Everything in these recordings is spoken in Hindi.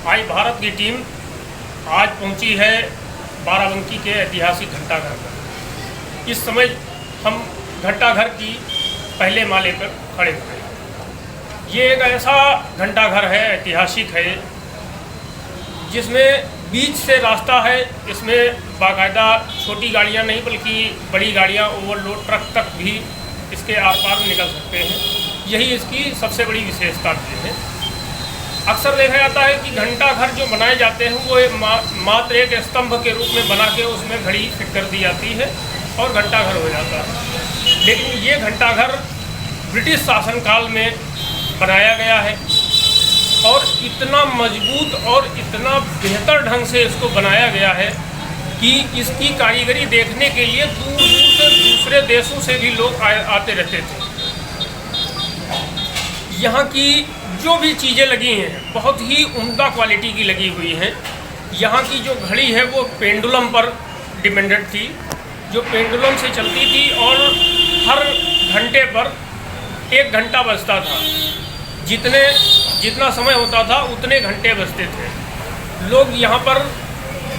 आज भारत की टीम आज पहुंची है बाराबंकी के ऐतिहासिक घंटाघर पर। इस समय हम घंटाघर की पहले माले पर खड़े हुए हैं। ये एक ऐसा घंटाघर है, ऐतिहासिक है, जिसमें बीच से रास्ता है। इसमें बाकायदा छोटी गाड़ियां नहीं बल्कि बड़ी गाड़ियां, ओवरलोड ट्रक तक भी इसके आर पार निकल सकते हैं। यही इसकी सबसे बड़ी विशेषता भी है। अक्सर देखा जाता है कि घंटाघर जो बनाए जाते हैं वो मात्र एक स्तंभ के रूप में बना के उसमें घड़ी फिट कर दी जाती है और घंटाघर हो जाता है। लेकिन ये घंटाघर ब्रिटिश शासनकाल में बनाया गया है और इतना मजबूत और इतना बेहतर ढंग से इसको बनाया गया है कि इसकी कारीगरी देखने के लिए दूर दूर से दूसरे देशों से भी लोग आते रहते थे। यहाँ की जो भी चीज़ें लगी हैं बहुत ही उम्दा क्वालिटी की लगी हुई हैं। यहाँ की जो घड़ी है वो पेंडुलम पर डिपेंडेंट थी, जो पेंडुलम से चलती थी और हर घंटे पर 1 घंटा बजता था। जितना समय होता था उतने घंटे बजते थे। लोग यहाँ पर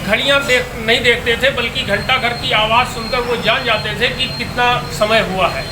घड़ियाँ नहीं देखते थे बल्कि घंटाघर की आवाज़ सुनकर वो जान जाते थे कि कितना समय हुआ है।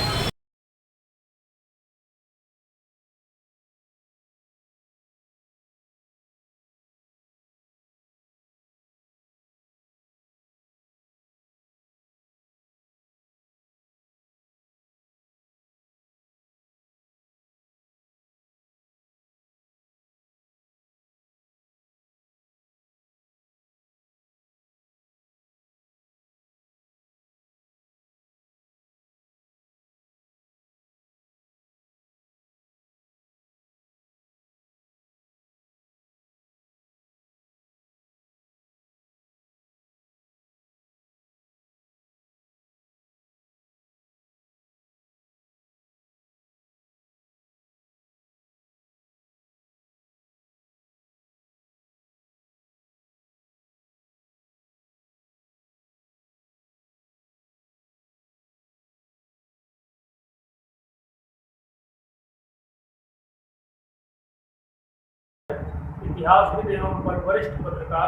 इतिहासविद एवं वरिष्ठ पत्रकार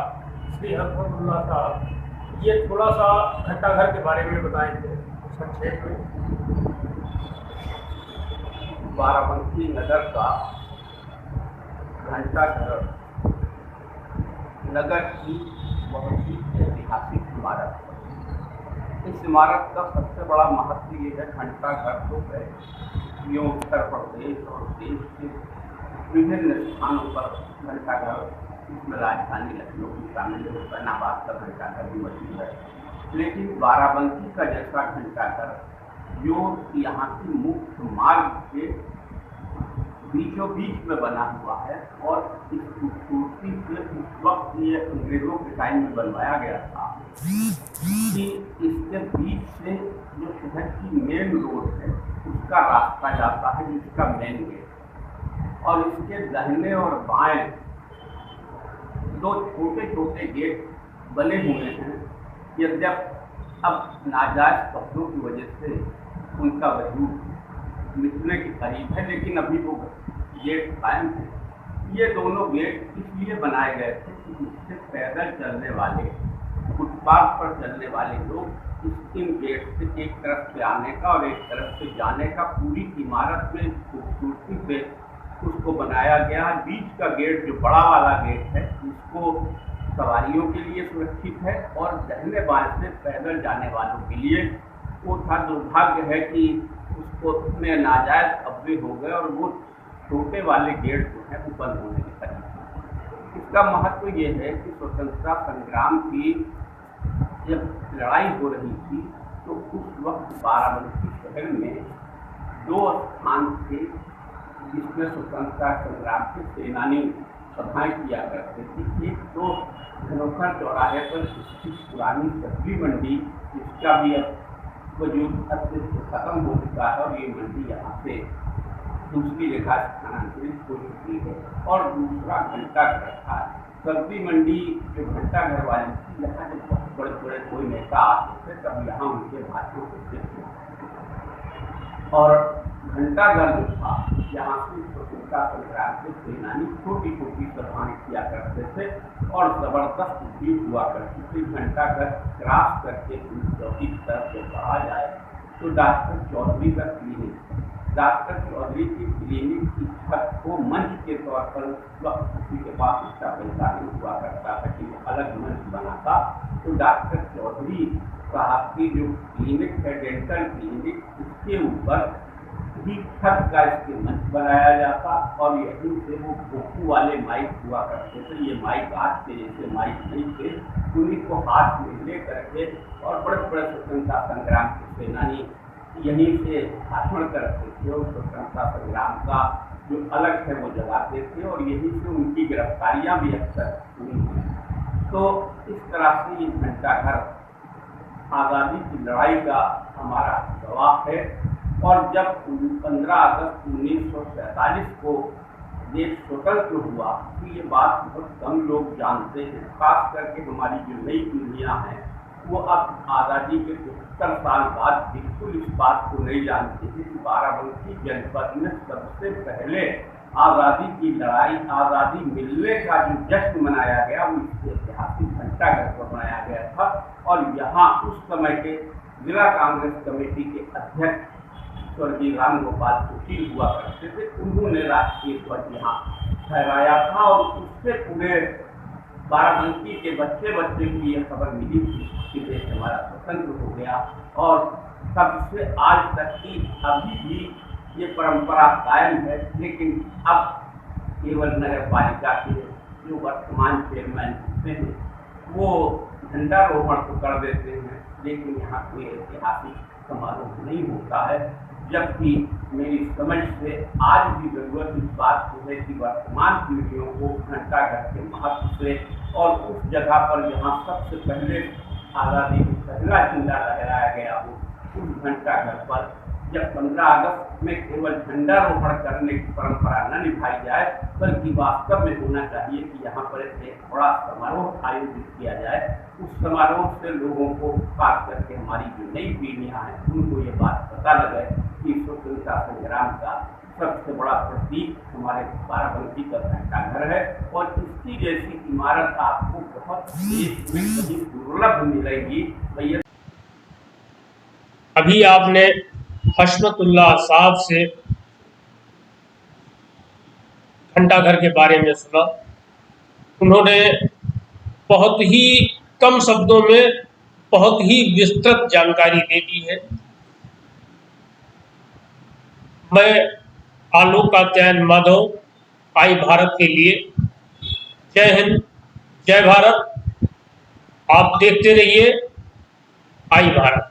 श्री हरफतुल्लाह साहब ये थोड़ा सा घंटाघर के बारे में बताएंगे संक्षेप में। बाराबंकी नगर का घंटाघर नगर की बहुत ही ऐतिहासिक इमारत है। इस इमारत का सबसे बड़ा महत्व ये है, घंटाघर तो है यूँ उत्तर प्रदेश और देश के विभिन्न स्थानों पर घंटाघर, इसमें राजधानी लखनऊ की शामिल है, हुसैनाबाद का घंटाघर भी मौजूद है। लेकिन बाराबंकी का जैसा घंटाघर जो यहाँ की मुख्य मार्ग के बीचों बीच में बना हुआ है और इस खूबसूरती से उस वक्त ये अंग्रेजों के टाइम में बनवाया गया था कि इसके बीच से जो शहर की मेन रोड है उसका रास्ता जाता है, जिसका मेन गेट, और इसके दाहिने और बाएं 2 छोटे छोटे गेट बने हुए हैं। यद्यप अब नाजायज कब्जों की वजह से उनका वजूद मिटने के करीब है, लेकिन अभी वो गेट कायम है। ये दोनों गेट इसलिए बनाए गए थे कि इससे पैदल चलने वाले, फुटपाथ पर चलने वाले लोग इन गेट से एक तरफ से आने का और एक तरफ से जाने का पूरी इमारत में खूबसूरती से उसको बनाया गया। बीच का गेट जो बड़ा वाला गेट है उसको सवारियों के लिए सुरक्षित है और दाहिने बाएं से पैदल जाने वालों के लिए वो था। दुर्भाग्य है कि उसको में नाजायज कब्जे हो गए और वो छोटे वाले गेट जो है वो बंद होने के करीब। इसका महत्व ये है कि स्वतंत्रता संग्राम की जब लड़ाई हो रही थी तो उस वक्त बाराबंकी शहर में 2 स्थान थे जिसमें स्वतंत्रता संग्राम के सेनानी सभाएं किया करते थे। एक तो धनोखर चौराहे पर स्थित पुरानी सब्जी मंडी, जिसका भी अब वजूद अस्तित्व खत्म हो चुका है और ये मंडी यहाँ से दूसरी जगह स्थानांतरित हो चुकी है। और दूसरा घंटाघर था। सब्जी मंडी जो घंटाघर वाली थी, यहाँ जब बहुत बड़े बड़े कोई नेता आते थे तब यहाँ उनके भाषण होते थे और घंटाघर जो था, यहाँ से स्वतंत्रता संग्राम के सेनानी छोटी छोटी सभाएं किया करते थे और जबरदस्त भीड़ हुआ करती थी। घंटाघर क्रॉस करके चौकी की तरफ से बढ़ा जाए तो डॉक्टर चौधरी का क्लिनिक, डॉक्टर चौधरी की क्लिनिक की छत को मंच के तौर पर किसी के पास इसका पैसा नहीं हुआ करता था कि वो अलग मंच बनाता, तो डॉक्टर चौधरी साहब की जो क्लिनिक है, डेंटल क्लिनिक, उसके ऊपर ही छत का इसके मंच बनाया जाता और यहीं से वो भोकू वाले माइक हुआ करते थे। ये माइक आज के जैसे माइक नहीं थे, उन्हीं को हाथ में ले करके और बड़े बड़े स्वतंत्रता संग्राम के सेनानी यहीं से भाषण करते थे और स्वतंत्रता संग्राम का जो अलग है वो जगाते थे और यहीं से उनकी गिरफ्तारियां भी अक्सर हुई हैं। तो इस तरह से ये घंटाघर आज़ादी की लड़ाई का हमारा गवाह है। और जब 15 अगस्त 1947 को देश स्वतंत्र हुआ तो ये बात बहुत कम लोग जानते हैं, खास करके हमारी जो नई पीढ़ियाँ हैं वो अब आज़ादी के 70 साल बाद बिल्कुल इस बात को नहीं जानते थे कि बाराबंकी जनपद में सबसे पहले आज़ादी की लड़ाई, आज़ादी मिलने का जो जश्न मनाया गया वो इस ऐतिहासिक घंटाघर पर मनाया गया था। और यहाँ उस समय के जिला कांग्रेस कमेटी के अध्यक्ष स्वर्गीय राम गोपाल सुशील हुआ करते थे, उन्होंने राष्ट्रीय ध्वज यहाँ फहराया था और उससे पूरे बाराबंकी के बच्चे बच्चे को ये खबर मिली थी कि देश हमारा स्वतंत्र हो गया। और तब से आज तक की अभी भी ये परंपरा कायम है, लेकिन अब केवल नगर पालिका के जो वर्तमान चेयरमैन होते हैं वो झंडारोहण तो कर देते हैं, लेकिन यहाँ कोई ऐतिहासिक समारोह नहीं होता है। जबकि मेरी समझ से आज भी जरूरत इस बात की है कि वर्तमान पीढ़ियों को घंटाघर के महत्व से और उस जगह पर जहाँ सबसे पहले आज़ादी का पहला झंडा लहराया गया हो, उस घंटाघर पर जब 15 अगस्त में केवल झंडारोहण करने की परंपरा न निभाई जाए, बल्कि वास्तव में होना चाहिए कि यहाँ पर एक बड़ा समारोह आयोजित किया जाए। उस समारोह से लोगों को, खास करके हमारी जो नई पीढ़ियाँ हैं, उनको ये बात पता लगे कि स्वतंत्रता संग्राम का सबसे बड़ा प्रतीक हमारे बाराबंकी का घंटाघर है और इसकी जैसी इमारत आपको बहुत देश में कहीं दुर्लभ मिलेगी। भैया, अभी आपने हशमतुल्लाह साहब से घंटाघर के बारे में सुना। उन्होंने बहुत ही कम शब्दों में बहुत ही विस्तृत जानकारी दे दी है। मैं आलोक कात्यायन माधव, आई भारत के लिए। जय हिंद, जय भारत। आप देखते रहिए आई भारत।